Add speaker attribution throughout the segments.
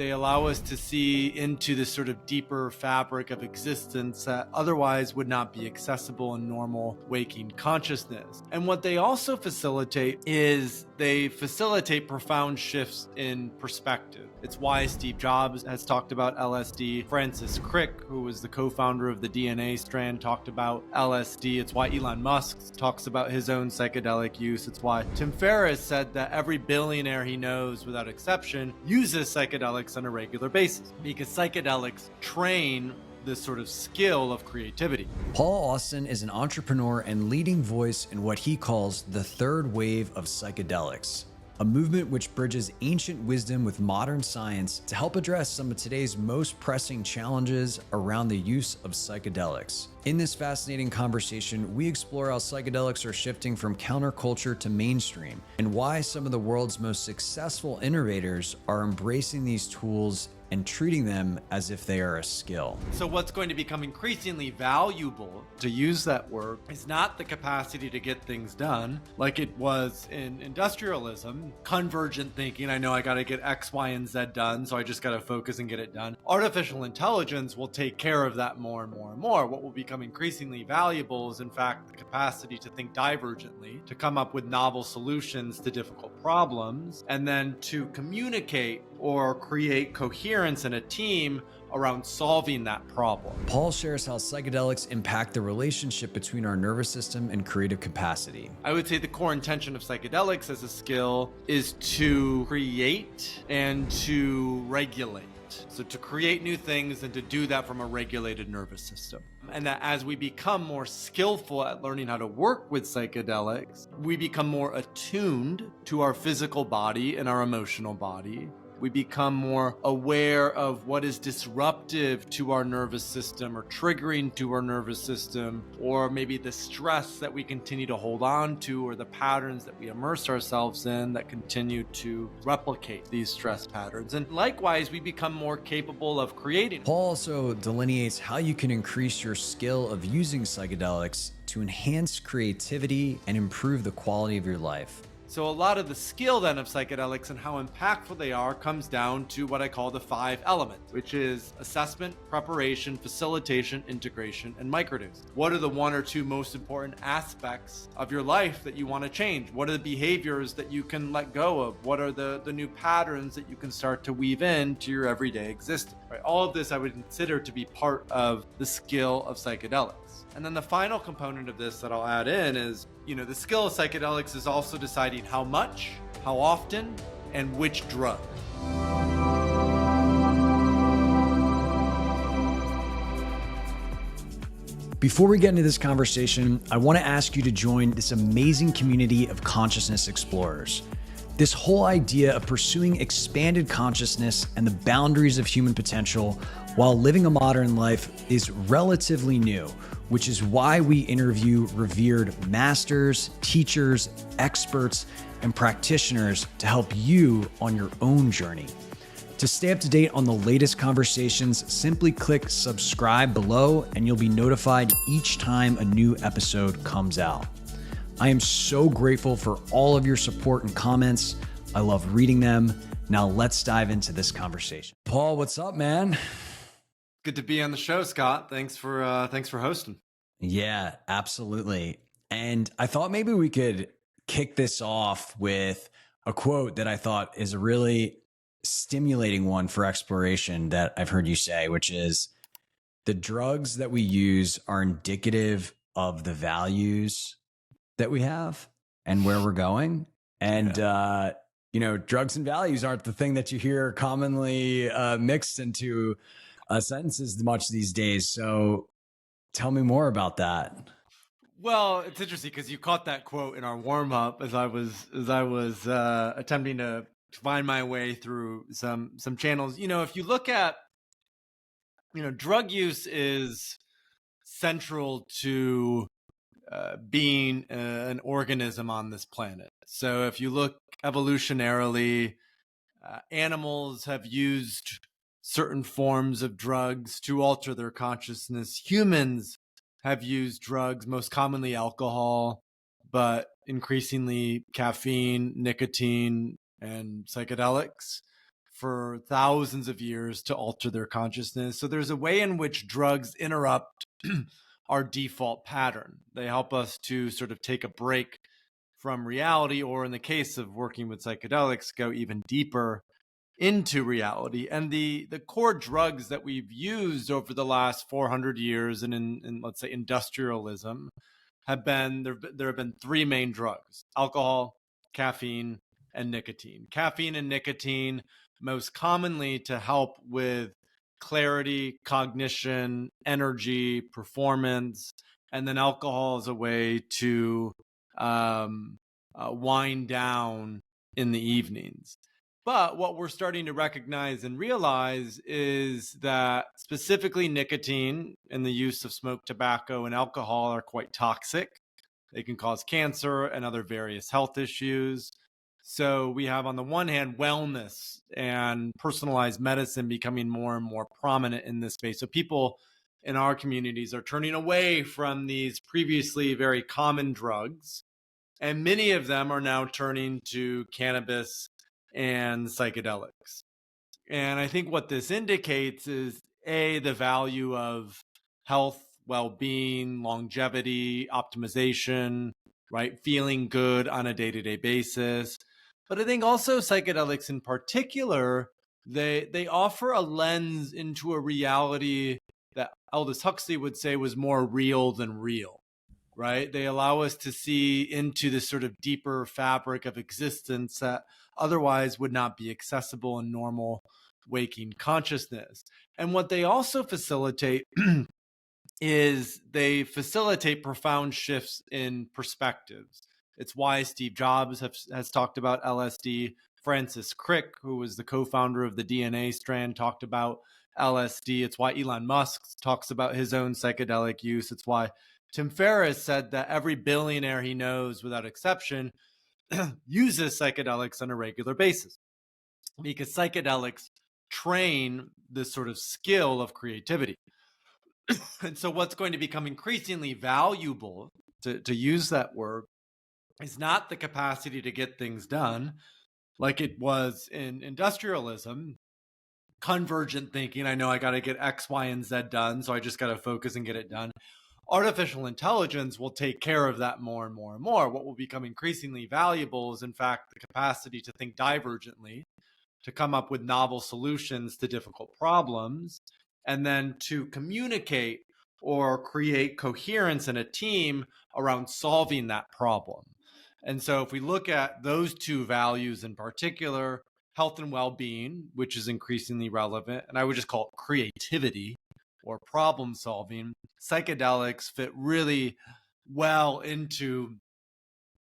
Speaker 1: They allow us to see into this sort of deeper fabric of existence that otherwise would not be accessible in normal waking consciousness. And what they also facilitate is they facilitate profound shifts in perspective. It's why Steve Jobs has talked about LSD. Francis Crick, who was the co-founder of the DNA strand, talked about LSD. It's why Elon Musk talks about his own psychedelic use. It's why Tim Ferriss said that every billionaire he knows, without exception, uses psychedelics on a regular basis, because psychedelics train this sort of skill of creativity.
Speaker 2: Paul Austin is an entrepreneur and leading voice in what he calls the third wave of psychedelics, a movement which bridges ancient wisdom with modern science to help address some of today's most pressing challenges around the use of psychedelics. In this fascinating conversation, we explore how psychedelics are shifting from counterculture to mainstream, and why some of the world's most successful innovators are embracing these tools and treating them as if they are a skill.
Speaker 1: So what's going to become increasingly valuable, to use that word, is not the capacity to get things done like it was in industrialism, convergent thinking. I know I got to get X, Y, and Z done, so I just got to focus and get it done. Artificial intelligence will take care of that more and more and more. What will become increasingly valuable is, in fact, the capacity to think divergently, to come up with novel solutions to difficult problems, and then to communicate or create coherence in a team around solving that problem.
Speaker 2: Paul shares how psychedelics impact the relationship between our nervous system and creative capacity.
Speaker 1: I would say the core intention of psychedelics as a skill is to create and to regulate. So to create new things and to do that from a regulated nervous system. And that as we become more skillful at learning how to work with psychedelics, we become more attuned to our physical body and our emotional body. We become more aware of what is disruptive to our nervous system or triggering to our nervous system, or maybe the stress that we continue to hold on to, or the patterns that we immerse ourselves in that continue to replicate these stress patterns. And likewise, we become more capable of creating.
Speaker 2: Paul also delineates how you can increase your skill of using psychedelics to enhance creativity and improve the quality of your life.
Speaker 1: So a lot of the skill then of psychedelics and how impactful they are comes down to what I call the 5 elements, which is assessment, preparation, facilitation, integration, and microdosing. What are the 1 or 2 most important aspects of your life that you want to change? What are the behaviors that you can let go of? What are the new patterns that you can start to weave into your everyday existence? Right? All of this I would consider to be part of the skill of psychedelics. And then the final component of this that I'll add in is, the skill of psychedelics is also deciding how much, how often, and which drug.
Speaker 2: Before we get into this conversation, I want to ask you to join this amazing community of consciousness explorers. This whole idea of pursuing expanded consciousness and the boundaries of human potential while living a modern life is relatively new, which is why we interview revered masters, teachers, experts, and practitioners to help you on your own journey. To stay up to date on the latest conversations, simply click subscribe below and you'll be notified each time a new episode comes out. I am so grateful for all of your support and comments. I love reading them. Now let's dive into this conversation. Paul, what's up, man?
Speaker 1: Good to be on the show, Scott. Thanks for hosting.
Speaker 2: Yeah, absolutely. And I thought maybe we could kick this off with a quote that I thought is a really stimulating one for exploration that I've heard you say, which is, the drugs that we use are indicative of the values that we have and where we're going. And, drugs and values aren't the thing that you hear commonly mixed into sentences much these days. So tell me more about that.
Speaker 1: Well, it's interesting because you caught that quote in our warm up as I was attempting to find my way through some channels. If you look at, drug use is central to being an organism on this planet. So if you look evolutionarily, animals have used certain forms of drugs to alter their consciousness. Humans have used drugs, most commonly alcohol, but increasingly caffeine, nicotine, and psychedelics for thousands of years to alter their consciousness. So there's a way in which drugs interrupt our default pattern. They help us to sort of take a break from reality, or in the case of working with psychedelics, go even deeper into reality. And the core drugs that we've used over the last 400 years and in let's say industrialism have been there have been three main drugs: alcohol, caffeine, and nicotine. Caffeine and nicotine most commonly to help with clarity, cognition, energy, performance, and then alcohol is a way to wind down in the evenings. But what we're starting to recognize and realize is that specifically nicotine and the use of smoke, tobacco, and alcohol are quite toxic. They can cause cancer and other various health issues. So we have, on the one hand, wellness and personalized medicine becoming more and more prominent in this space. So people in our communities are turning away from these previously very common drugs, and many of them are now turning to cannabis and psychedelics. And I think what this indicates is the value of health, well-being, longevity, optimization, right? Feeling good on a day-to-day basis. But I think also psychedelics in particular, they offer a lens into a reality that Aldous Huxley would say was more real than real, right? They allow us to see into this sort of deeper fabric of existence that otherwise would not be accessible in normal waking consciousness. And what they also facilitate is they facilitate profound shifts in perspectives. It's why Steve Jobs has talked about LSD. Francis Crick, who was the co-founder of the DNA strand, talked about LSD. It's why Elon Musk talks about his own psychedelic use. It's why Tim Ferriss said that every billionaire he knows, without exception, uses psychedelics on a regular basis, because psychedelics train this sort of skill of creativity. And so what's going to become increasingly valuable, to use that word, is not the capacity to get things done like it was in industrialism, convergent thinking. I know I got to get X, Y, and Z done, so I just got to focus and get it done. Artificial intelligence will take care of that more and more and more. What will become increasingly valuable is, in fact, the capacity to think divergently, to come up with novel solutions to difficult problems, and then to communicate or create coherence in a team around solving that problem. And so if we look at those two values in particular, health and well-being, which is increasingly relevant, and I would just call it creativity or problem solving, psychedelics fit really well into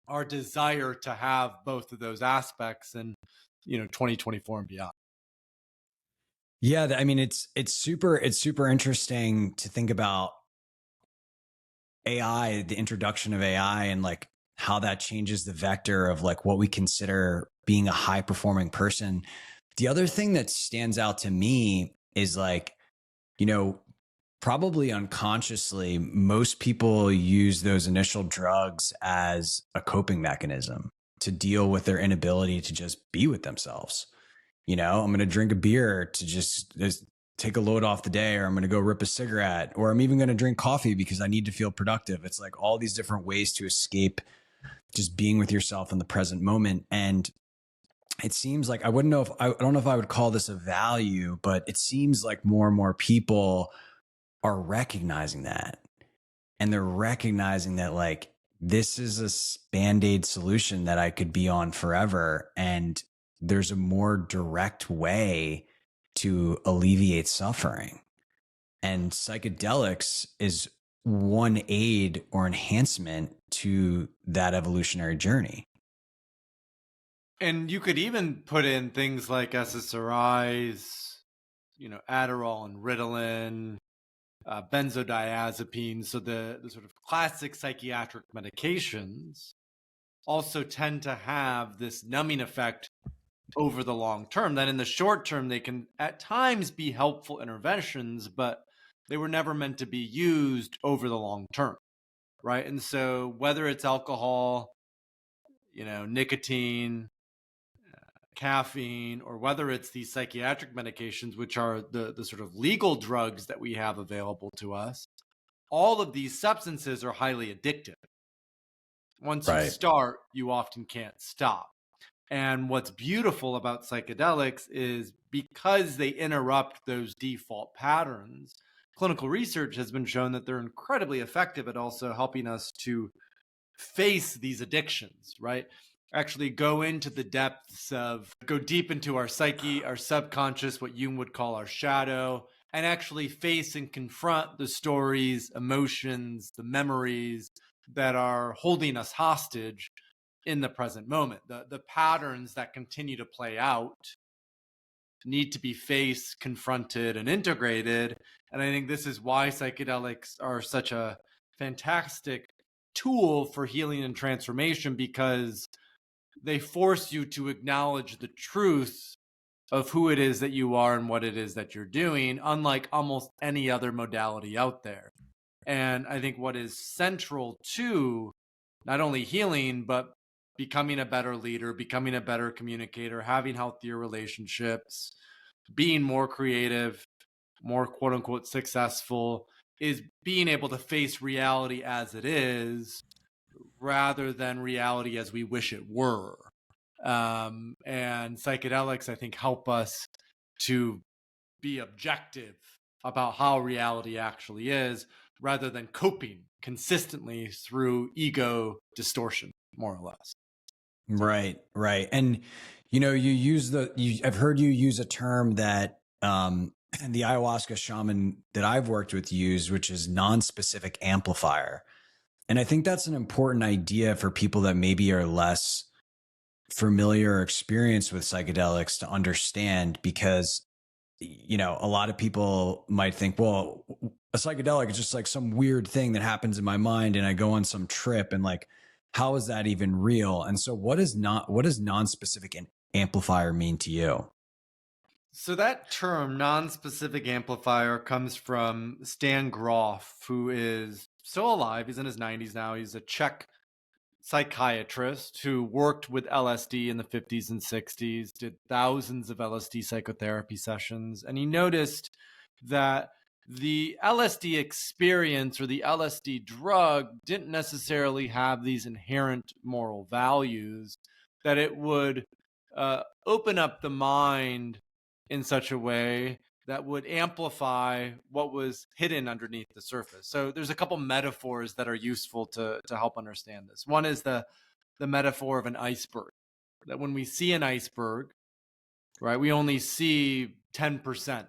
Speaker 1: our desire to have both of those aspects in 2024 and beyond.
Speaker 2: Yeah, I mean, it's super interesting to think about AI, the introduction of AI, and like how that changes the vector of like what we consider being a high performing person. The other thing that stands out to me is like, probably unconsciously, most people use those initial drugs as a coping mechanism to deal with their inability to just be with themselves. I'm going to drink a beer to just take a load off the day, or I'm going to go rip a cigarette, or I'm even going to drink coffee because I need to feel productive. It's like all these different ways to escape just being with yourself in the present moment. And it seems like, I don't know if I would call this a value, but it seems like more and more people are recognizing that. And they're recognizing that like, this is a Band-Aid solution that I could be on forever. And there's a more direct way to alleviate suffering. And psychedelics is one aid or enhancement to that evolutionary journey.
Speaker 1: And you could even put in things like SSRIs, Adderall and Ritalin, benzodiazepines. So the sort of classic psychiatric medications also tend to have this numbing effect over the long term. That in the short term, they can at times be helpful interventions, but they were never meant to be used over the long term, right? And so whether it's alcohol, nicotine, caffeine, or whether it's these psychiatric medications, which are the sort of legal drugs that we have available to us, all of these substances are highly addictive. Once you
Speaker 2: Right.
Speaker 1: start, you often can't stop. And what's beautiful about psychedelics is because they interrupt those default patterns, clinical research has been shown that they're incredibly effective at also helping us to face these addictions, right? Actually go into the depths of, go deep into our psyche, our subconscious, what Jung would call our shadow, and actually face and confront the stories, emotions, the memories that are holding us hostage in the present moment. The patterns that continue to play out need to be faced, confronted, and integrated. And I think this is why psychedelics are such a fantastic tool for healing and transformation, because they force you to acknowledge the truth of who it is that you are and what it is that you're doing, unlike almost any other modality out there. And I think what is central to not only healing, but becoming a better leader, becoming a better communicator, having healthier relationships, being more creative, more quote unquote successful, is being able to face reality as it is rather than reality as we wish it were. And psychedelics, I think, help us to be objective about how reality actually is, rather than coping consistently through ego distortion, more or less.
Speaker 2: Right, right. And you use I've heard you use a term that the ayahuasca shaman that I've worked with use, which is non-specific amplifier. And I think that's an important idea for people that maybe are less familiar or experienced with psychedelics to understand, because a lot of people might think, well, a psychedelic is just like some weird thing that happens in my mind and I go on some trip, and like, how is that even real? And so what does non-specific amplifier mean to you?
Speaker 1: So that term, non-specific amplifier, comes from Stan Grof, who is still alive. He's in his 90s now. He's a Czech psychiatrist who worked with LSD in the 50s and 60s, did thousands of LSD psychotherapy sessions. And he noticed that the LSD experience or the LSD drug didn't necessarily have these inherent moral values, that it would open up the mind in such a way that would amplify what was hidden underneath the surface. So there's a couple metaphors that are useful to help understand this. One is the metaphor of an iceberg, that when we see an iceberg, right, we only see 10%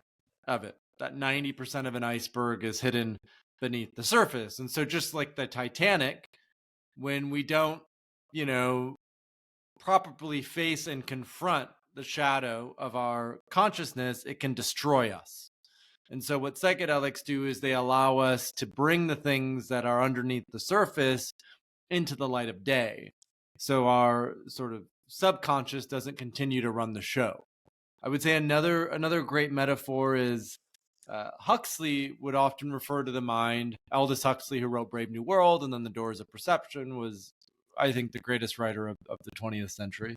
Speaker 1: of it. That 90% of an iceberg is hidden beneath the surface. And so just like the Titanic, when we don't, properly face and confront the shadow of our consciousness, it can destroy us. And so what psychedelics do is they allow us to bring the things that are underneath the surface into the light of day. So our sort of subconscious doesn't continue to run the show. I would say another great metaphor is Huxley would often refer to the mind. Aldous Huxley, who wrote Brave New World and then The Doors of Perception, was, I think, the greatest writer of the 20th century.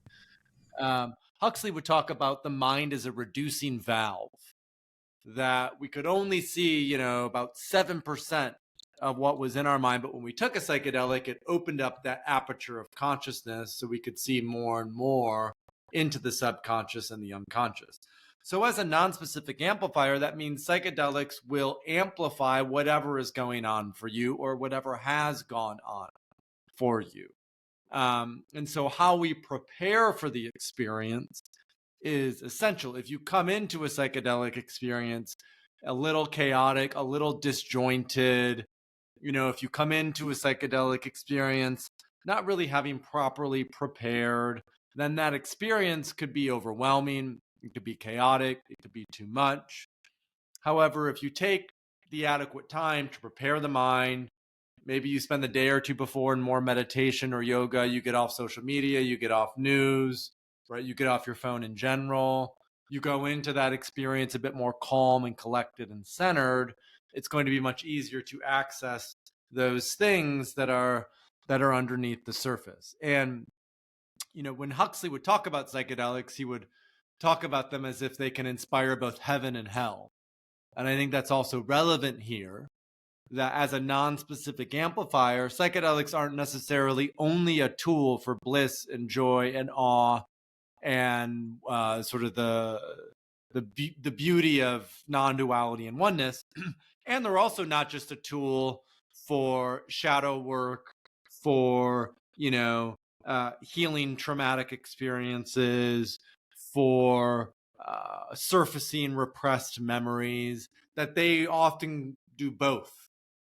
Speaker 1: Huxley would talk about the mind as a reducing valve, that we could only see, about 7% of what was in our mind. But when we took a psychedelic, it opened up that aperture of consciousness so we could see more and more into the subconscious and the unconscious. So as a non-specific amplifier, that means psychedelics will amplify whatever is going on for you or whatever has gone on for you. And so how we prepare for the experience is essential. If you come into a psychedelic experience a little chaotic, a little disjointed, if you come into a psychedelic experience not really having properly prepared, then that experience could be overwhelming. It could be chaotic. It could be too much. However, if you take the adequate time to prepare the mind, maybe you spend the day or two before in more meditation or yoga, you get off social media, you get off news, right? You get off your phone in general. You go into that experience a bit more calm and collected and centered. It's going to be much easier to access those things that are underneath the surface. And when Huxley would talk about psychedelics, he would talk about them as if they can inspire both heaven and hell. And I think that's also relevant here, that as a non-specific amplifier, psychedelics aren't necessarily only a tool for bliss and joy and awe and sort of the beauty of non-duality and oneness. And they're also not just a tool for shadow work, for healing traumatic experiences, for surfacing repressed memories. That they often do both.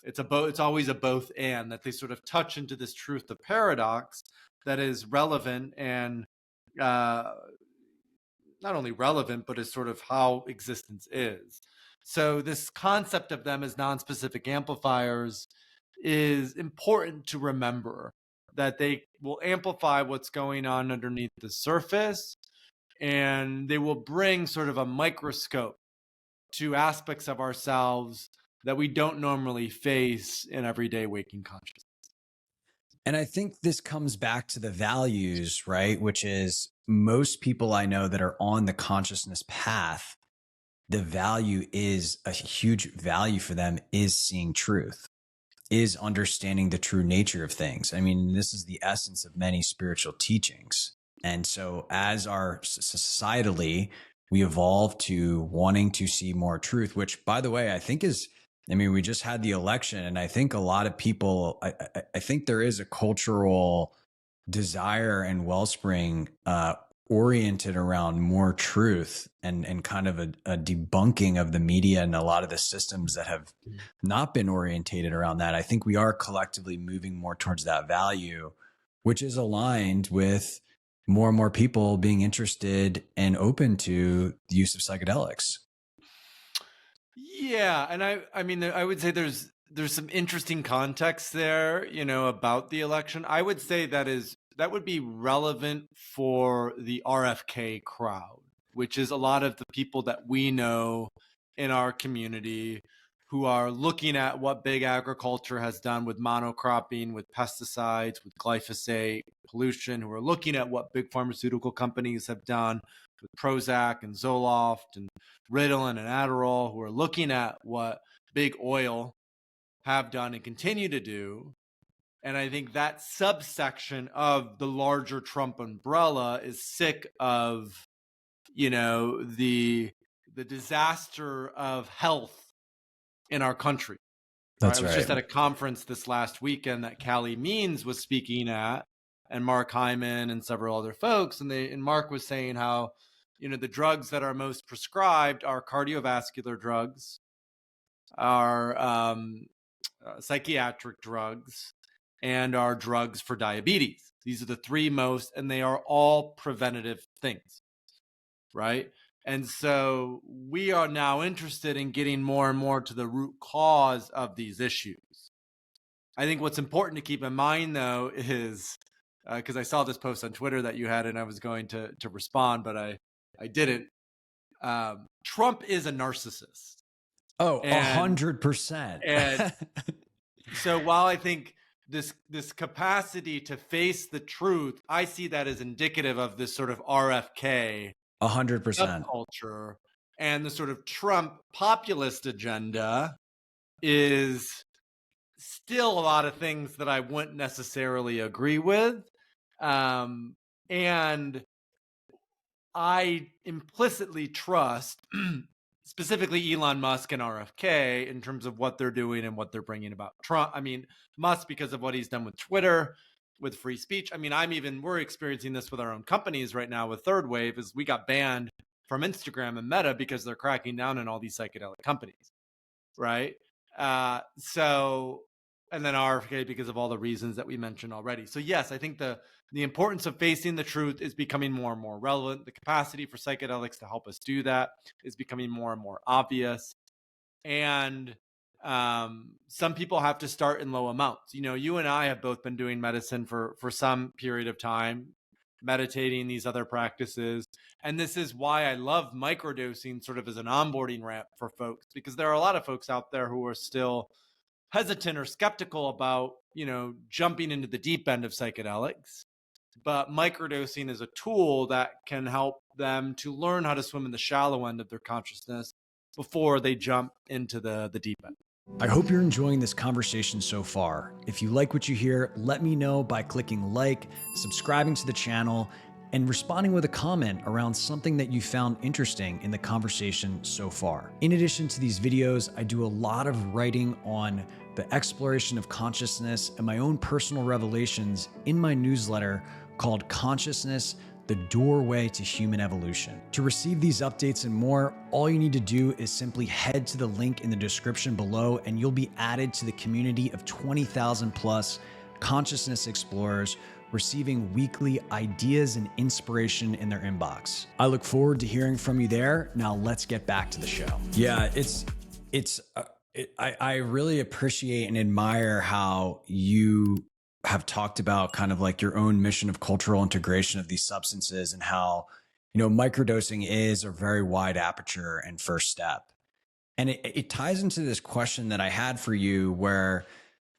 Speaker 1: It's always a both and, that they sort of touch into this truth of paradox that is relevant and not only relevant, but is sort of how existence is. So this concept of them as non-specific amplifiers is important to remember, that they will amplify what's going on underneath the surface, and they will bring sort of a microscope to aspects of ourselves that we don't normally face in everyday waking consciousness.
Speaker 2: And I think this comes back to the values, right? Which is, most people I know that are on the consciousness path, the value is, a huge value for them is seeing truth, is understanding the true nature of things. I mean, this is the essence of many spiritual teachings. And so as our societally, we evolve to wanting to see more truth, which, by the way, I think is, I mean, we just had the election, and I think a lot of people, I think there is a cultural desire and wellspring oriented around more truth and kind of a debunking of the media and a lot of the systems that have not been orientated around that. I think we are collectively moving more towards that value, which is aligned with more and more people being interested and open to the use of psychedelics.
Speaker 1: Yeah, and I mean, I would say there's some interesting context there, about the election. I would say that would be relevant for the RFK crowd, which is a lot of the people that we know in our community who are looking at what big agriculture has done with monocropping, with pesticides, with glyphosate, pollution, who are looking at what big pharmaceutical companies have done with Prozac and Zoloft and Ritalin and Adderall, who are looking at what big oil have done and continue to do. And I think that subsection of the larger Trump umbrella is sick of, the disaster of health in our country.
Speaker 2: That's
Speaker 1: I was just at a conference this last weekend that Callie Means was speaking at, and Mark Hyman and several other folks. And Mark was saying how, the drugs that are most prescribed are cardiovascular drugs, are psychiatric drugs, and are drugs for diabetes. These are the three most, and they are all preventative things, right? And so we are now interested in getting more and more to the root cause of these issues. I think what's important to keep in mind, though, is because I saw this post on Twitter that you had, and I was going to respond, but I didn't. Trump is a narcissist.
Speaker 2: Oh, 100%.
Speaker 1: And so while I think this capacity to face the truth, I see that as indicative of this sort of RFK
Speaker 2: 100%
Speaker 1: culture, and the sort of Trump populist agenda is still a lot of things that I wouldn't necessarily agree with. And I implicitly trust specifically Elon Musk and RFK in terms of what they're doing and what they're bringing about. Trump, I mean, Musk because of what he's done with Twitter, with free speech. I mean, we're experiencing this with our own companies right now with Third Wave, is we got banned from Instagram and Meta because they're cracking down on all these psychedelic companies, right? And then RFK because of all the reasons that we mentioned already. So yes, I think the importance of facing the truth is becoming more and more relevant. The capacity for psychedelics to help us do that is becoming more and more obvious. And some people have to start in low amounts. You and I have both been doing medicine for some period of time, meditating, these other practices. And this is why I love microdosing sort of as an onboarding ramp for folks, because there are a lot of folks out there who are still hesitant or skeptical about, jumping into the deep end of psychedelics. but microdosing is a tool that can help them to learn how to swim in the shallow end of their consciousness before they jump into the deep end.
Speaker 2: I hope you're enjoying this conversation so far. If you like what you hear, let me know by clicking like, subscribing to the channel, and responding with a comment around something that you found interesting in the conversation so far. In addition to these videos, I do a lot of writing on the exploration of consciousness and my own personal revelations in my newsletter called Consciousness, the Doorway to Human Evolution. To receive these updates and more, all you need to do is simply head to the link in the description below and you'll be added to the community of 20,000 plus consciousness explorers receiving weekly ideas and inspiration in their inbox. I look forward to hearing from you there. Now let's get back to the show. Yeah, I really appreciate and admire how you have talked about kind of like your own mission of cultural integration of these substances and how, microdosing is a very wide aperture and first step. And it ties into this question that I had for you where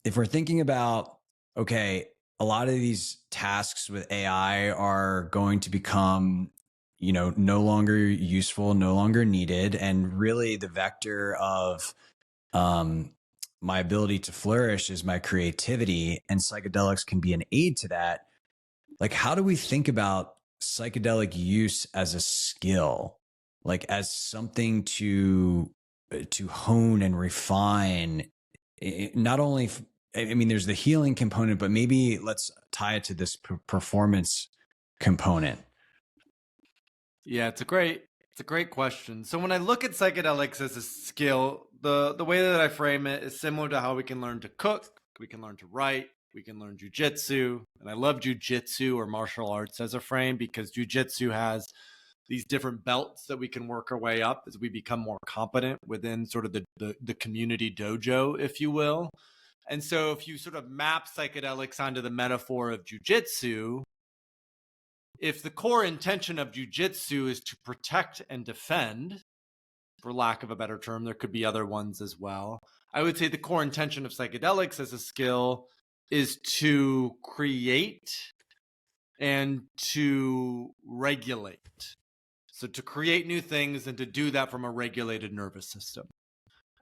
Speaker 2: if we're thinking about, okay, a lot of these tasks with AI are going to become, no longer useful, no longer needed. And really the vector of my ability to flourish is my creativity, and psychedelics can be an aid to that. Like, how do we think about psychedelic use as a skill, like as something to hone and refine? Not only, there's the healing component, but maybe let's tie it to this performance component.
Speaker 1: Yeah, it's a great question. So when I look at psychedelics as a skill, the way that I frame it is similar to how we can learn to cook, we can learn to write, we can learn jujitsu. And I love jujitsu or martial arts as a frame because jujitsu has these different belts that we can work our way up as we become more competent within sort of the community dojo, if you will. And so if you sort of map psychedelics onto the metaphor of jujitsu, if the core intention of jujitsu is to protect and defend, for lack of a better term, there could be other ones as well. I would say the core intention of psychedelics as a skill is to create and to regulate. So to create new things and to do that from a regulated nervous system.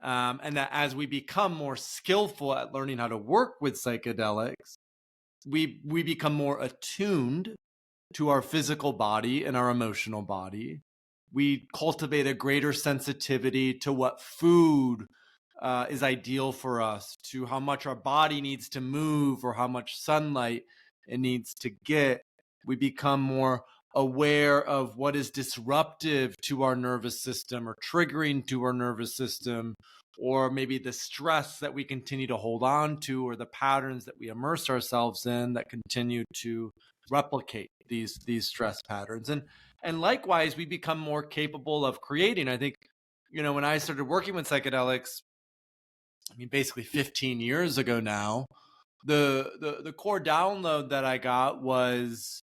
Speaker 1: And that as we become more skillful at learning how to work with psychedelics, we become more attuned to our physical body and our emotional body. We cultivate a greater sensitivity to what food is ideal for us, to how much our body needs to move or how much sunlight it needs to get. We become more aware of what is disruptive to our nervous system or triggering to our nervous system, or maybe the stress that we continue to hold on to, or the patterns that we immerse ourselves in that continue to replicate these stress patterns. And likewise, we become more capable of creating. I think, when I started working with psychedelics, basically 15 years ago now, the core download that I got was,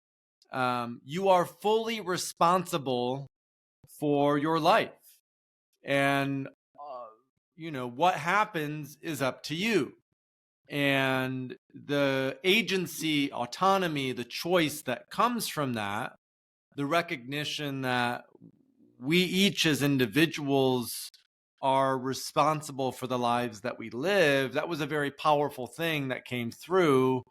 Speaker 1: you are fully responsible for your life. And, what happens is up to you. And the agency, autonomy, the choice that comes from that, the recognition that we each as individuals are responsible for the lives that we live, that was a very powerful thing that came through,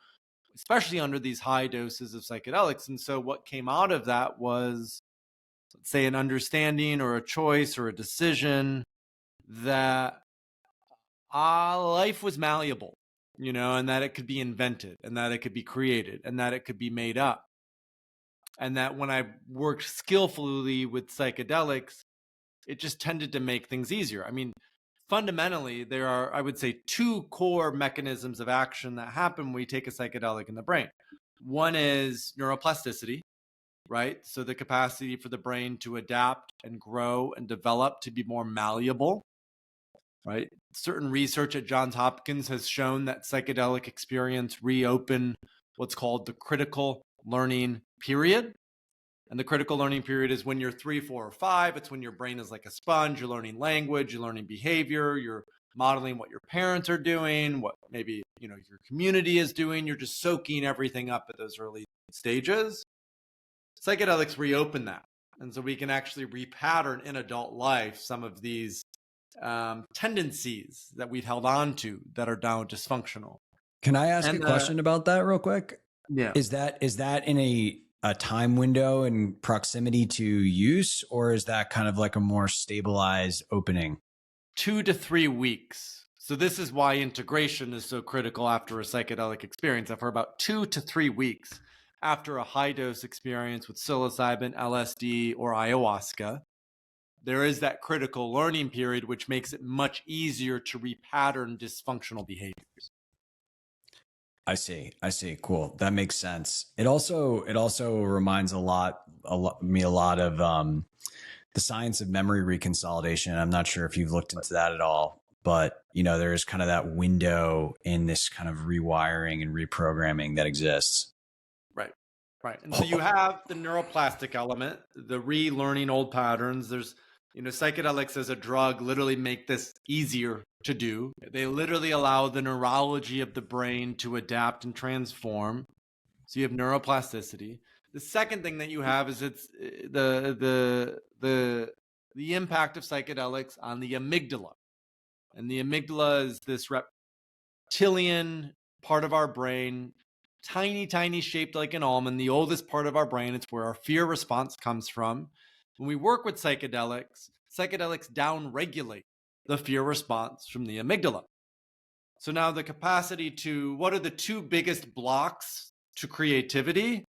Speaker 1: especially under these high doses of psychedelics. And so what came out of that was, let's say, an understanding or a choice or a decision that life was malleable, and that it could be invented and that it could be created and that it could be made up. And that when I worked skillfully with psychedelics, it just tended to make things easier. Fundamentally, there are, I would say, two core mechanisms of action that happen when we take a psychedelic in the brain. One is neuroplasticity, right? So the capacity for the brain to adapt and grow and develop to be more malleable, right? Certain research at Johns Hopkins has shown that psychedelic experience reopen what's called the critical learning period. And the critical learning period is when you're 3, 4, or 5. It's when your brain is like a sponge. You're learning language, you're learning behavior, you're modeling what your parents are doing, what maybe, your community is doing. You're just soaking everything up at those early stages. Psychedelics reopen that. And so we can actually repattern in adult life some of these tendencies that we've held on to that are now dysfunctional.
Speaker 2: Can I ask a question about that real quick?
Speaker 1: Yeah.
Speaker 2: Is that in a time window and proximity to use, or is that kind of like a more stabilized opening?
Speaker 1: 2 to 3 weeks. So this is why integration is so critical after a psychedelic experience. And for about 2 to 3 weeks after a high dose experience with psilocybin, LSD, or ayahuasca, there is that critical learning period, which makes it much easier to repattern dysfunctional behaviors.
Speaker 2: I see. Cool. That makes sense. It also reminds me a lot of the science of memory reconsolidation. I'm not sure if you've looked into that at all, but there's kind of that window in this kind of rewiring and reprogramming that exists.
Speaker 1: Right. And so you have the neuroplastic element, the relearning old patterns. There's, psychedelics as a drug literally make this easier to do. They literally allow the neurology of the brain to adapt and transform. So you have neuroplasticity. The second thing that you have is it's the impact of psychedelics on the amygdala. And the amygdala is this reptilian part of our brain, tiny, shaped like an almond, the oldest part of our brain. It's where our fear response comes from. When we work with psychedelics downregulate the fear response from the amygdala. So now the capacity to, what are the two biggest blocks to creativity?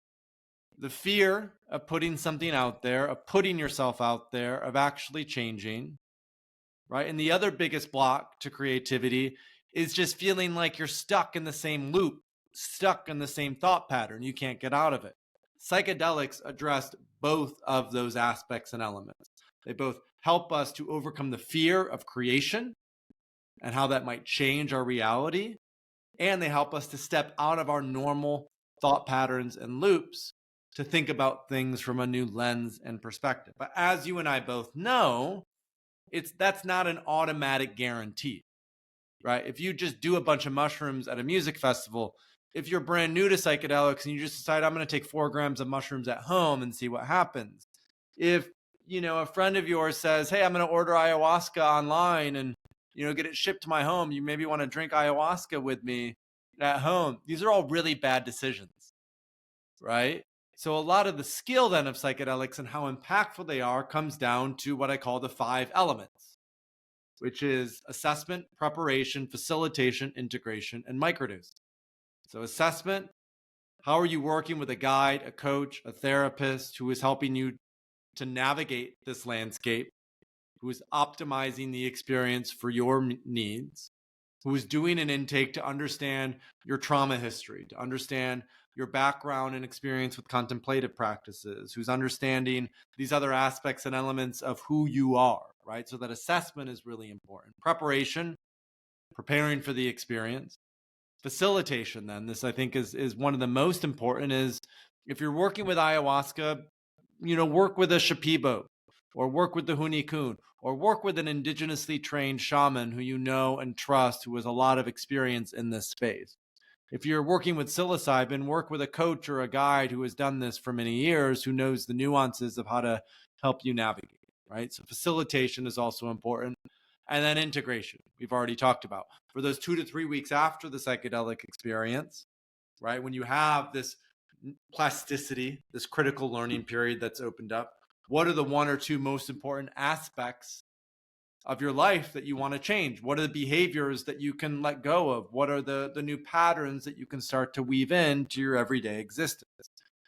Speaker 1: The fear of putting something out there, of putting yourself out there, of actually changing, right? And the other biggest block to creativity is just feeling like you're stuck in the same loop, stuck in the same thought pattern. You can't get out of it. Psychedelics addressed both of those aspects and elements. They both help us to overcome the fear of creation and how that might change our reality. And they help us to step out of our normal thought patterns and loops to think about things from a new lens and perspective. But as you and I both know, that's not an automatic guarantee, right? If you just do a bunch of mushrooms at a music festival, if you're brand new to psychedelics and you just decide, I'm going to take 4 grams of mushrooms at home and see what happens. If, a friend of yours says, hey, I'm going to order ayahuasca online and, get it shipped to my home. You maybe want to drink ayahuasca with me at home. These are all really bad decisions, right? So a lot of the skill then of psychedelics and how impactful they are comes down to what I call the 5 elements, which is assessment, preparation, facilitation, integration, and microdosing. So assessment, how are you working with a guide, a coach, a therapist who is helping you to navigate this landscape, who is optimizing the experience for your needs, who is doing an intake to understand your trauma history, to understand your background and experience with contemplative practices, who's understanding these other aspects and elements of who you are, right? So that assessment is really important. Preparation, preparing for the experience. Facilitation, then, this I think is one of the most important, is if you're working with ayahuasca, work with a Shipibo, or work with the Hunikun, or work with an indigenously trained shaman who you know and trust, who has a lot of experience in this space. If you're working with psilocybin, work with a coach or a guide who has done this for many years, who knows the nuances of how to help you navigate, right? So facilitation is also important. And then integration, we've already talked about. For those 2 to 3 weeks after the psychedelic experience, right, when you have this plasticity, this critical learning period that's opened up, what are the 1 or 2 most important aspects of your life that you want to change? What are the behaviors that you can let go of? What are the new patterns that you can start to weave into your everyday existence?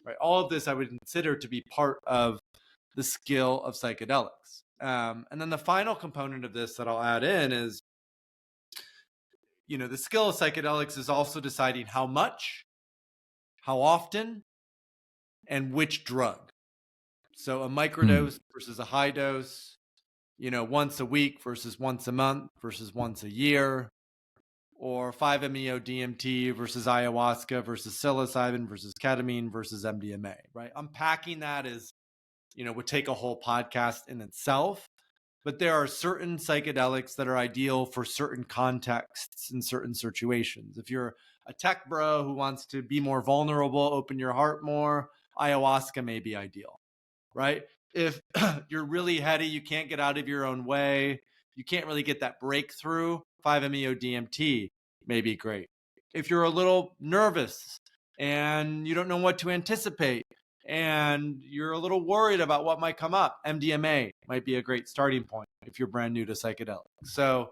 Speaker 1: Right? All of this I would consider to be part of the skill of psychedelics. And then the final component of this that I'll add in is, the skill of psychedelics is also deciding how much, how often, and which drug. So a microdose versus a high dose, once a week versus once a month versus once a year, or 5-MeO-DMT versus ayahuasca versus psilocybin versus ketamine versus MDMA, right? Unpacking that is, would take a whole podcast in itself. but there are certain psychedelics that are ideal for certain contexts and certain situations. If you're a tech bro who wants to be more vulnerable, open your heart more, ayahuasca may be ideal, right? If you're really heady, you can't get out of your own way, you can't really get that breakthrough, 5-MeO-DMT may be great. If you're a little nervous and you don't know what to anticipate and you're a little worried about what might come up, MDMA might be a great starting point if you're brand new to psychedelics. So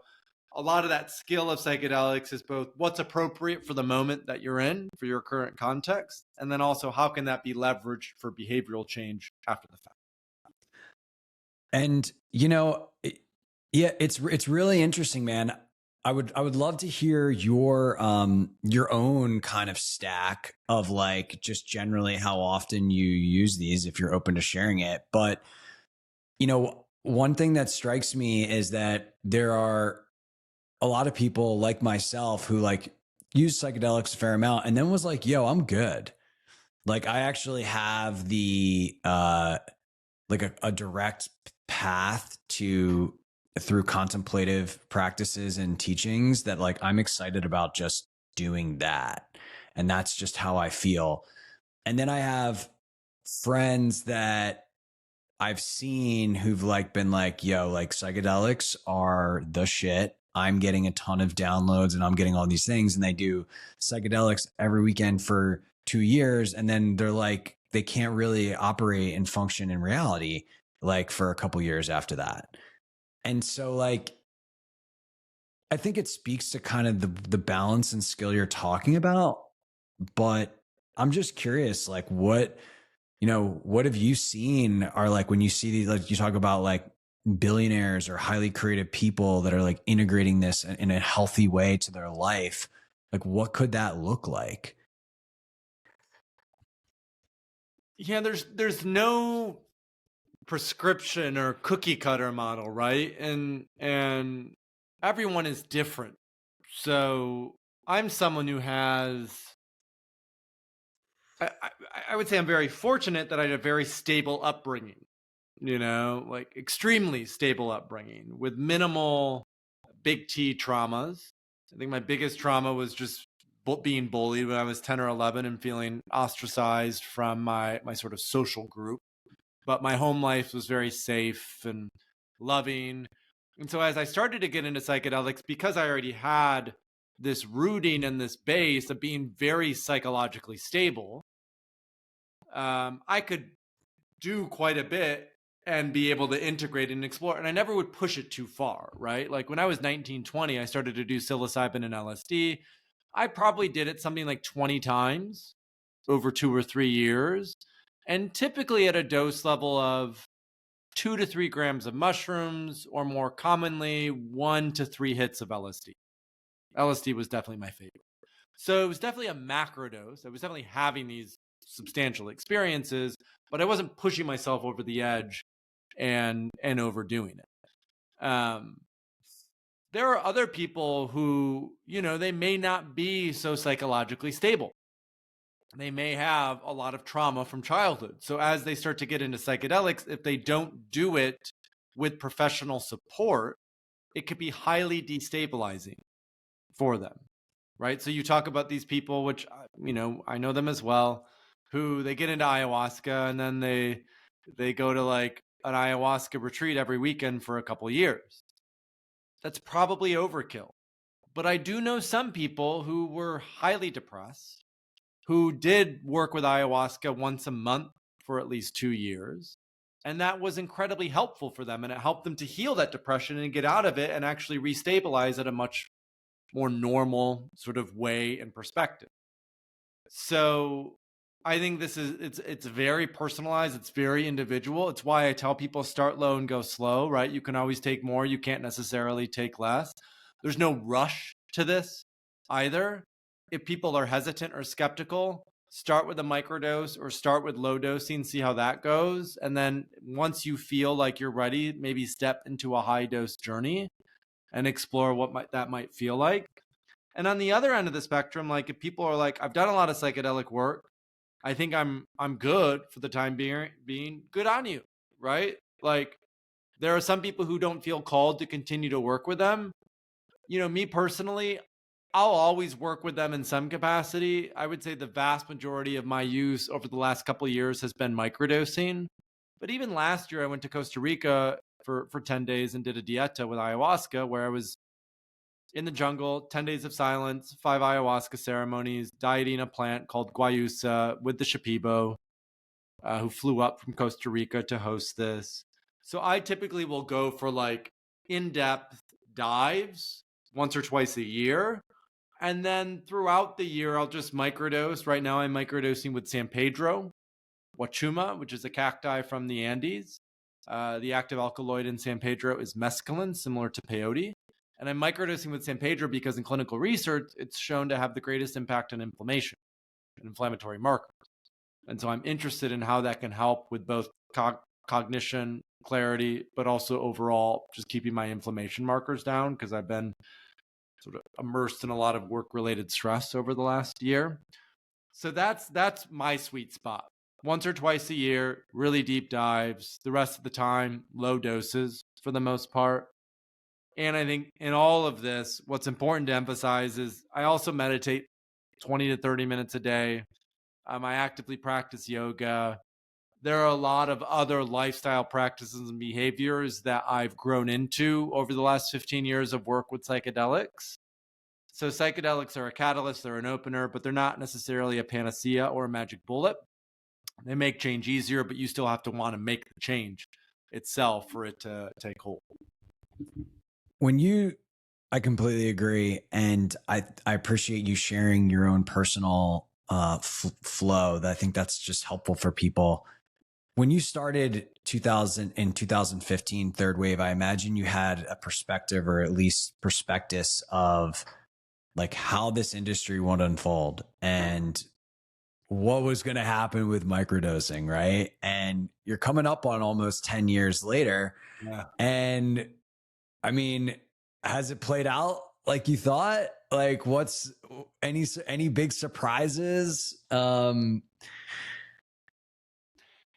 Speaker 1: a lot of that skill of psychedelics is both what's appropriate for the moment that you're in, for your current context, and then also how can that be leveraged for behavioral change after the fact.
Speaker 2: And yeah, it's really interesting, man. I would love to hear your own kind of stack of like just generally how often you use these if you're open to sharing it. But one thing that strikes me is that there are a lot of people like myself who like use psychedelics a fair amount and then was like, yo, I'm good. Like I actually have the like a direct path through contemplative practices and teachings that like I'm excited about just doing that. And that's just how I feel. And then I have friends that I've seen who've like been like, yo, like psychedelics are the shit. I'm getting a ton of downloads and I'm getting all these things. And they do psychedelics every weekend for 2 years. And then they're like, they can't really operate and function in reality like for a couple years after that. And so like, I think it speaks to kind of the balance and skill you're talking about, but I'm just curious, like what have you seen are like when you see these, like you talk about like billionaires or highly creative people that are like integrating this in a healthy way to their life, like what could that look like?
Speaker 1: Yeah, there's no prescription or cookie cutter model, right? And everyone is different. So I'm someone who has I would say I'm very fortunate that I had a very stable upbringing, like extremely stable upbringing with minimal big T traumas. I think my biggest trauma was just being bullied when I was 10 or 11 and feeling ostracized from my sort of social group. But my home life was very safe and loving. And so as I started to get into psychedelics, because I already had this rooting and this base of being very psychologically stable, I could do quite a bit and be able to integrate and explore. And I never would push it too far, right? Like when I was 19, 20, I started to do psilocybin and LSD. I probably did it something like 20 times over 2 or 3 years. And typically at a dose level of 2 to 3 grams of mushrooms, or more commonly 1 to 3 hits of LSD. LSD was definitely my favorite. So it was definitely a macro dose. I was definitely having these substantial experiences, but I wasn't pushing myself over the edge and overdoing it. There are other people who, they may not be so psychologically stable. They may have a lot of trauma from childhood. So as they start to get into psychedelics, if they don't do it with professional support, it could be highly destabilizing for them, right? So you talk about these people, which, I know them as well, who they get into ayahuasca and then they go to like an ayahuasca retreat every weekend for a couple of years. That's probably overkill. But I do know some people who were highly depressed, who did work with ayahuasca once a month for at least 2 years. And that was incredibly helpful for them. And it helped them to heal that depression and get out of it and actually restabilize at a much more normal sort of way and perspective. So I think it's very personalized. It's very individual. It's why I tell people start low and go slow, right? You can always take more. You can't necessarily take less. There's no rush to this either. If people are hesitant or skeptical, start with a microdose or start with low dosing, see how that goes. And then once you feel like you're ready, maybe step into a high dose journey and explore what that might feel like. And on the other end of the spectrum, like if people are like, I've done a lot of psychedelic work, I think I'm good for the time being, good on you, right? Like There are some people who don't feel called to continue to work with them. Me personally, I'll always work with them in some capacity. I would say the vast majority of my use over the last couple of years has been microdosing. But even last year, I went to Costa Rica for 10 days and did a dieta with ayahuasca, where I was in the jungle, 10 days of silence, 5 ayahuasca ceremonies, dieting a plant called guayusa with the Shipibo, who flew up from Costa Rica to host this. So I typically will go for like in-depth dives once or twice a year. And then throughout the year, I'll just microdose. Right now, I'm microdosing with San Pedro, Huachuma, which is a cacti from the Andes. The active alkaloid in San Pedro is mescaline, similar to peyote. And I'm microdosing with San Pedro because in clinical research, it's shown to have the greatest impact on inflammation and inflammatory markers. And so I'm interested in how that can help with both cognition, clarity, but also overall just keeping my inflammation markers down, because I've been sort of immersed in a lot of work-related stress over the last year. So that's my sweet spot. Once or twice a year, really deep dives. The rest of the time, low doses for the most part. And I think in all of this, what's important to emphasize is I also meditate 20 to 30 minutes a day. I actively practice yoga. There are a lot of other lifestyle practices and behaviors that I've grown into over the last 15 years of work with psychedelics. So psychedelics are a catalyst, they're an opener, but they're not necessarily a panacea or a magic bullet. They make change easier, but you still have to want to make the change itself for it to take hold.
Speaker 2: I completely agree. And I appreciate you sharing your own personal flow. I think that's just helpful for people. When you started 2015 Third Wave, I imagine you had a perspective, or at least prospectus, of like how this industry would unfold and what was going to happen with microdosing, right? And you're coming up on almost 10 years later.
Speaker 1: Yeah.
Speaker 2: And I mean, has it played out like you thought? Like, what's any big surprises?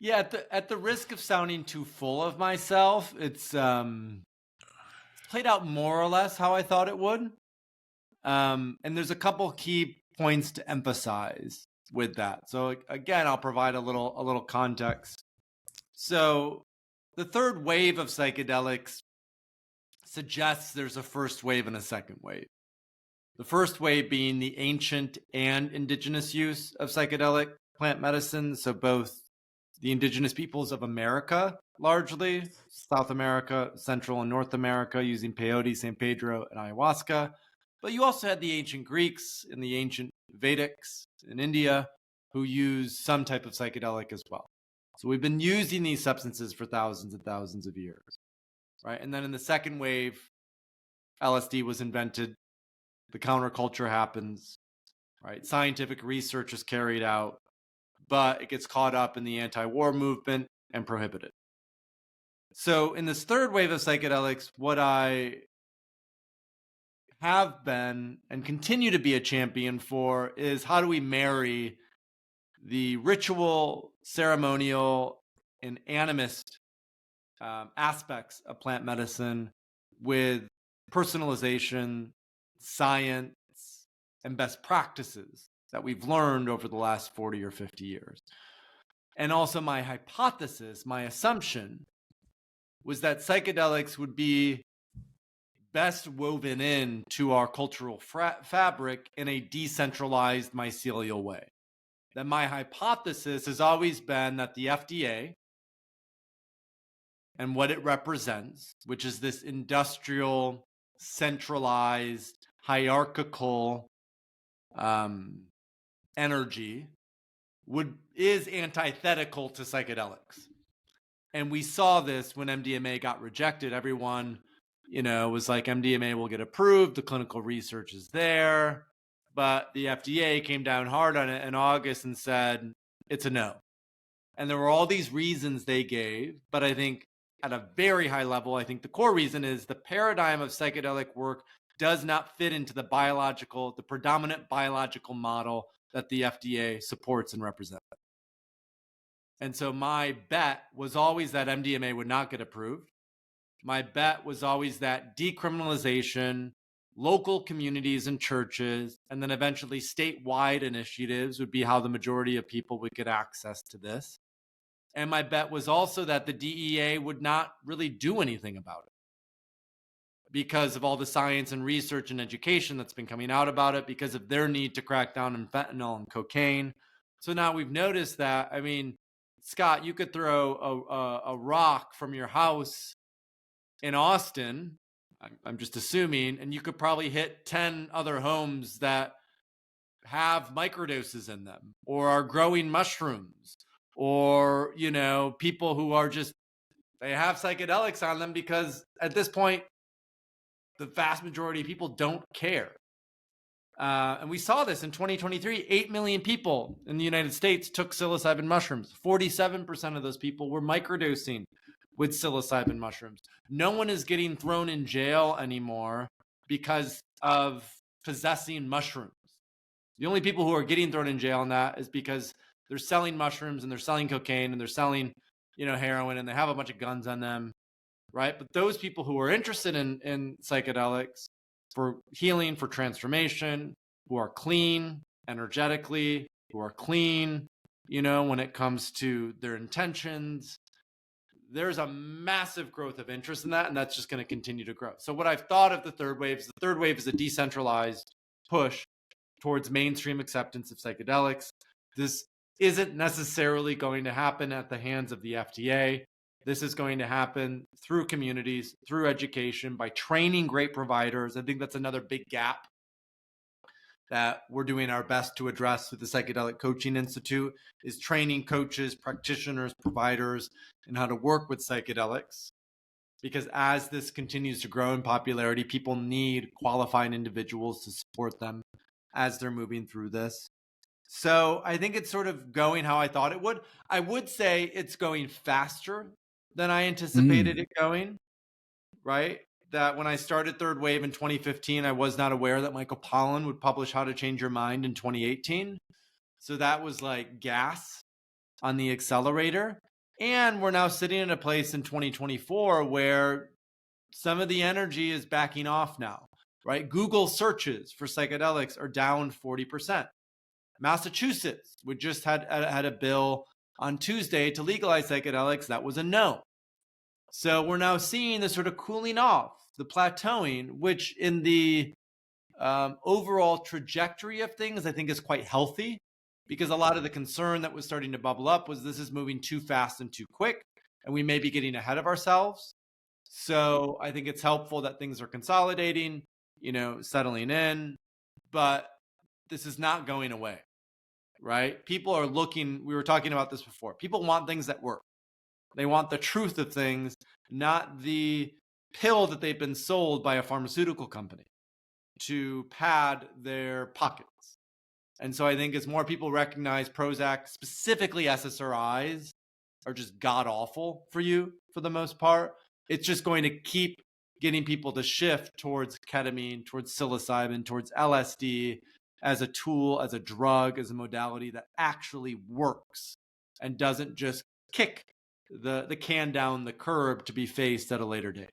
Speaker 1: Yeah, at the risk of sounding too full of myself, it's played out more or less how I thought it would. And there's a couple key points to emphasize with that. So again, I'll provide a little context. So the third wave of psychedelics suggests there's a first wave and a second wave. The first wave being the ancient and indigenous use of psychedelic plant medicine. So both the indigenous peoples of America, largely South America, Central and North America, using peyote, San Pedro, and ayahuasca. But you also had the ancient Greeks and the ancient Vedics in India who used some type of psychedelic as well. So we've been using these substances for thousands and thousands of years, right? And then in the second wave, LSD was invented, the counterculture happens, right? Scientific research is carried out, but it gets caught up in the anti-war movement and prohibited. So in this third wave of psychedelics, what I have been and continue to be a champion for is how do we marry the ritual, ceremonial, and animist aspects of plant medicine with personalization, science, and best practices that we've learned over the last 40 or 50 years. And also my hypothesis, my assumption, was that psychedelics would be best woven into our cultural fabric in a decentralized mycelial way. That my hypothesis has always been that the FDA and what it represents, which is this industrial, centralized, hierarchical energy, is antithetical to psychedelics. And we saw this when MDMA got rejected. Everyone, was like, MDMA will get approved. The clinical research is there. But the FDA came down hard on it in August and said, it's a no. And there were all these reasons they gave. But I think at a very high level, I think the core reason is the paradigm of psychedelic work does not fit into the predominant biological model that the FDA supports and represents. And so my bet was always that MDMA would not get approved. my bet was always that decriminalization, local communities and churches, and then eventually statewide initiatives would be how the majority of people would get access to this. And my bet was also that the DEA would not really do anything about it because of all the science and research and education that's been coming out about it, because of their need to crack down on fentanyl and cocaine. So now we've noticed that, I mean, Scott, you could throw a rock from your house in Austin, I'm just assuming, and you could probably hit 10 other homes that have microdoses in them or are growing mushrooms, or, you know, people who are just, they have psychedelics on them, because at this point, the vast majority of people don't care. And we saw this in 2023, 8 million people in the United States took psilocybin mushrooms. 47% of those people were microdosing with psilocybin mushrooms. No one is getting thrown in jail anymore because of possessing mushrooms. The only people who are getting thrown in jail on that is because they're selling mushrooms and they're selling cocaine and they're selling, you know, heroin, and they have a bunch of guns on them, right? But those people who are interested in psychedelics for healing, for transformation, who are clean energetically, who are clean, you know, when it comes to their intentions, there's a massive growth of interest in that, and that's just going to continue to grow. So what I've thought of the third wave is a decentralized push towards mainstream acceptance of psychedelics. This isn't necessarily going to happen at the hands of the FDA. This is going to happen through communities, through education, by training great providers. I think that's another big gap that we're doing our best to address with the Psychedelic Coaching Institute, is training coaches, practitioners, providers in how to work with psychedelics. Because as this continues to grow in popularity, people need qualified individuals to support them as they're moving through this. So I think it's sort of going how I thought it would. I would say it's going faster than I anticipated it going, right? That when I started Third Wave in 2015, I was not aware that Michael Pollan would publish How to Change Your Mind in 2018. So that was like gas on the accelerator. And we're now sitting in a place in 2024 where some of the energy is backing off now, right? Google searches for psychedelics are down 40%. Massachusetts, we just had a bill on Tuesday to legalize psychedelics. That was a no. So we're now seeing the sort of cooling off, the plateauing, which in the overall trajectory of things, I think is quite healthy, because a lot of the concern that was starting to bubble up was this is moving too fast and too quick, and we may be getting ahead of ourselves. So I think it's helpful that things are consolidating, you know, settling in, but this is not going away, right? People are looking, we were talking about this before, people want things that work. They want the truth of things, not the pill that they've been sold by a pharmaceutical company to pad their pockets. And so I think as more people recognize Prozac, specifically SSRIs, are just god awful for you for the most part, it's just going to keep getting people to shift towards ketamine, towards psilocybin, towards LSD as a tool, as a drug, as a modality that actually works and doesn't just kick the can down the curb to be faced at a later date.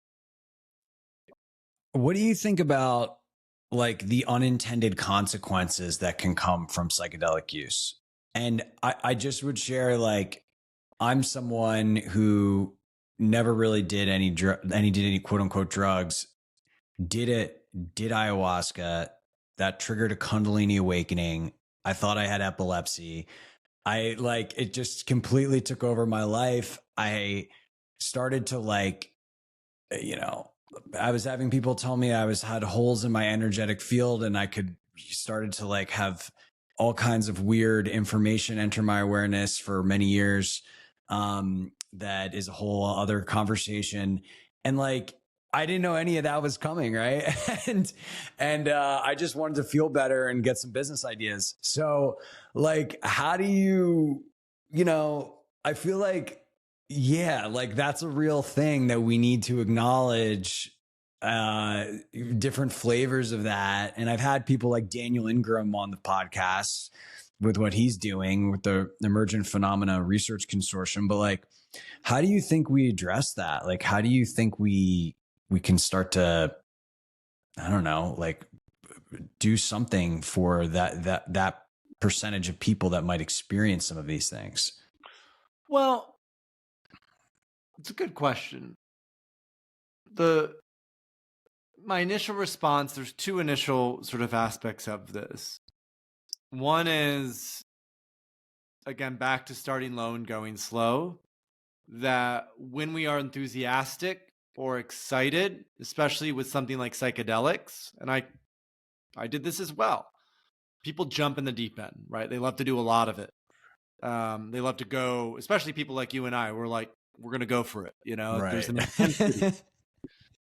Speaker 2: What do you think about like the unintended consequences that can come from psychedelic use? And I just would share, like, I'm someone who never really did any quote unquote drugs, did ayahuasca, that triggered a Kundalini awakening. I thought I had epilepsy. It just completely took over my life. I started to I was having people tell me I had holes in my energetic field, and I started to have all kinds of weird information enter my awareness for many years. That is a whole other conversation. And I didn't know any of that was coming. Right. and I just wanted to feel better and get some business ideas. So how do you, I feel that's a real thing that we need to acknowledge, different flavors of that. And I've had people like Daniel Ingram on the podcast with what he's doing with the Emergent Phenomena Research Consortium. But How do you think we address that? Like, how do you think we can start to, I don't know, like do something for that percentage of people that might experience some of these things?
Speaker 1: Well, it's a good question. My initial response, there's two initial sort of aspects of this. One is, again, back to starting low and going slow, that when we are enthusiastic or excited, especially with something like psychedelics, and I did this as well. People jump in the deep end, right? They love to do a lot of it. They love to go, especially people like you and I. We're like, we're going to go for it.
Speaker 2: Right.
Speaker 1: There's an intensity.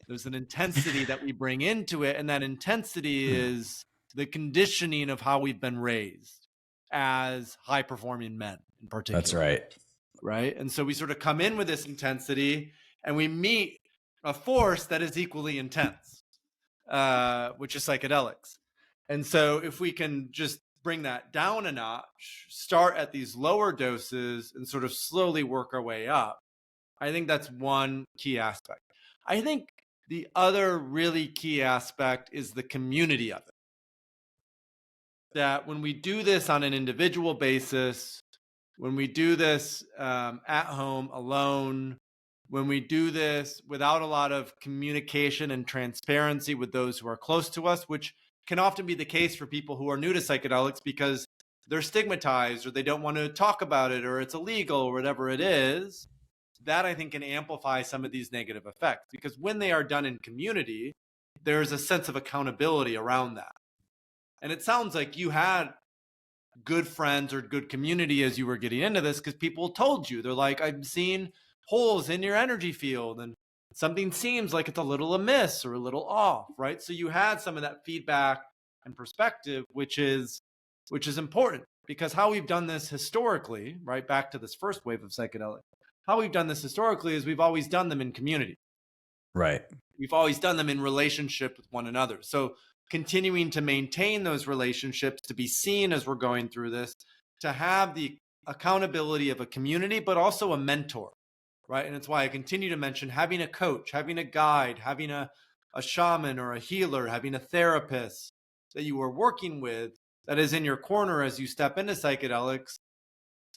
Speaker 1: There's an intensity that we bring into it, and that intensity is the conditioning of how we've been raised as high-performing men in particular.
Speaker 2: That's right.
Speaker 1: Right? And so we sort of come in with this intensity, and we meet a force that is equally intense, which is psychedelics. And so if we can just bring that down a notch, start at these lower doses, and sort of slowly work our way up, I think that's one key aspect. I think the other really key aspect is the community of it. That when we do this on an individual basis, when we do this at home alone, when we do this without a lot of communication and transparency with those who are close to us, which can often be the case for people who are new to psychedelics because they're stigmatized or they don't want to talk about it or it's illegal or whatever it is, that I think can amplify some of these negative effects. Because when they are done in community, there's a sense of accountability around that. And it sounds like you had good friends or good community as you were getting into this because people told you, they're like, I've seen holes in your energy field and something seems like it's a little amiss or a little off, right? So you had some of that feedback and perspective, which is important, because how we've done this historically, right, back to this first wave of psychedelics, how we've done this historically is we've always done them in community.
Speaker 2: Right.
Speaker 1: We've always done them in relationship with one another. So continuing to maintain those relationships, to be seen as we're going through this, to have the accountability of a community, but also a mentor, right? And it's why I continue to mention having a coach, having a guide, having a shaman or a healer, having a therapist that you are working with that is in your corner as you step into psychedelics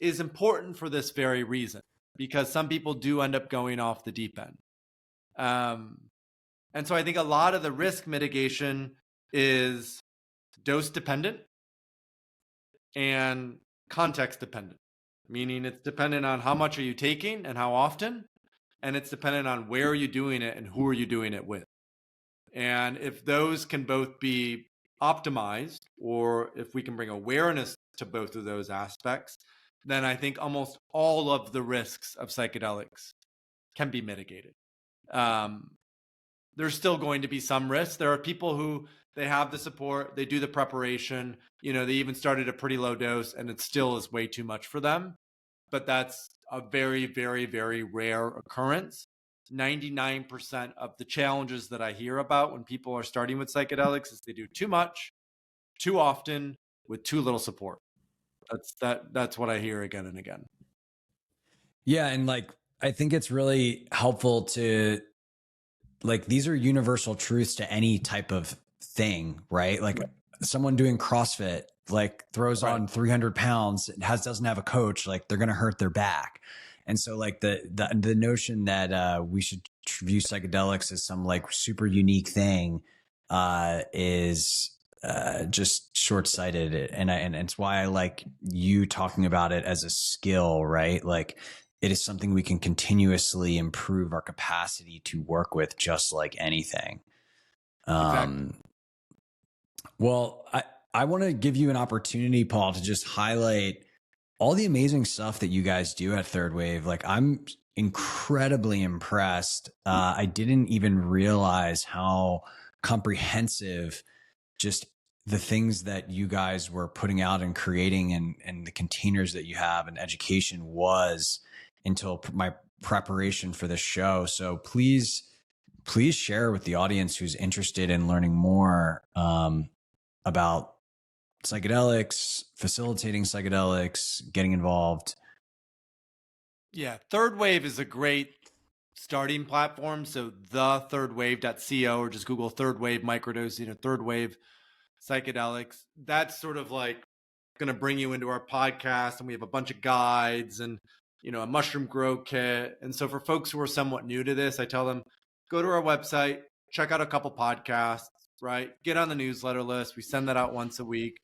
Speaker 1: is important for this very reason, because some people do end up going off the deep end. And so I think a lot of the risk mitigation is dose dependent and context dependent, meaning it's dependent on how much are you taking and how often, and it's dependent on where are you doing it and who are you doing it with. And if those can both be optimized, or if we can bring awareness to both of those aspects, then I think almost all of the risks of psychedelics can be mitigated. There's still going to be some risks. There are people who they have the support, they do the preparation, they even started a pretty low dose and it still is way too much for them. But that's a very, very, very rare occurrence. 99% of the challenges that I hear about when people are starting with psychedelics is they do too much, too often, with too little support. That's what I hear again and again.
Speaker 2: Yeah. And I think it's really helpful to, these are universal truths to any type of thing, right? Right. Someone doing CrossFit, throws on 300 pounds, doesn't have a coach, they're going to hurt their back. And so the notion that we should view psychedelics as some super unique thing is just short-sighted. And it's why I like you talking about it as a skill, right? It is something we can continuously improve our capacity to work with, just like anything.
Speaker 1: Exactly.
Speaker 2: Well, I want to give you an opportunity, Paul, to just highlight all the amazing stuff that you guys do at Third Wave. I'm incredibly impressed. I didn't even realize how comprehensive just the things that you guys were putting out and creating and the containers that you have and education was until my preparation for this show. So please share with the audience who's interested in learning more about psychedelics, facilitating psychedelics, getting involved.
Speaker 1: Yeah, Third Wave is a great starting platform. So thethirdwave.co, or just Google Third Wave Microdosing or Third Wave Psychedelics. That's sort of like going to bring you into our podcast, and we have a bunch of guides and a mushroom grow kit. And so for folks who are somewhat new to this, I tell them, go to our website, check out a couple podcasts, right? Get on the newsletter list. We send that out once a week.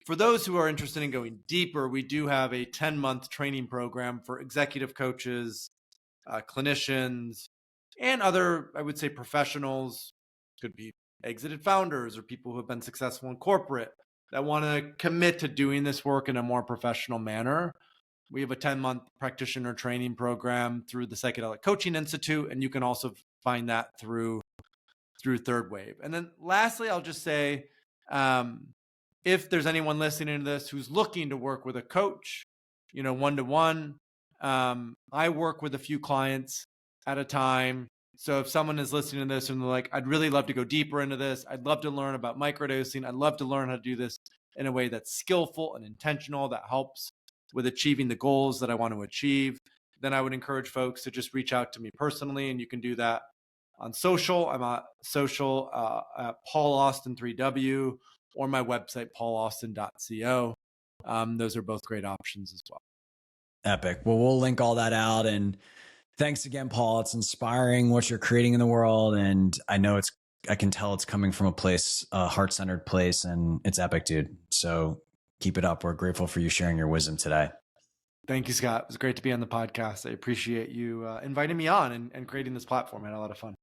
Speaker 1: For those who are interested in going deeper, we do have a 10-month training program for executive coaches, clinicians, and other, I would say, professionals. Could be exited founders or people who have been successful in corporate that want to commit to doing this work in a more professional manner. We have a 10-month practitioner training program through the Psychedelic Coaching Institute, and you can also find that through Third Wave. And then lastly, I'll just say, if there's anyone listening to this who's looking to work with a coach, one-to-one, I work with a few clients at a time. So if someone is listening to this and they're like, I'd really love to go deeper into this, I'd love to learn about microdosing, I'd love to learn how to do this in a way that's skillful and intentional, that helps with achieving the goals that I want to achieve, then I would encourage folks to just reach out to me personally. And you can do that on social. I'm at social at Paul Austin 3W, or my website, paulaustin.co. Those are both great options as well.
Speaker 2: Epic. Well, we'll link all that out. And thanks again, Paul. It's inspiring what you're creating in the world. And I know I can tell it's coming from a place, a heart-centered place, and it's epic, dude. So keep it up. We're grateful for you sharing your wisdom today.
Speaker 1: Thank you, Scott. It was great to be on the podcast. I appreciate you inviting me on and creating this platform. I had a lot of fun.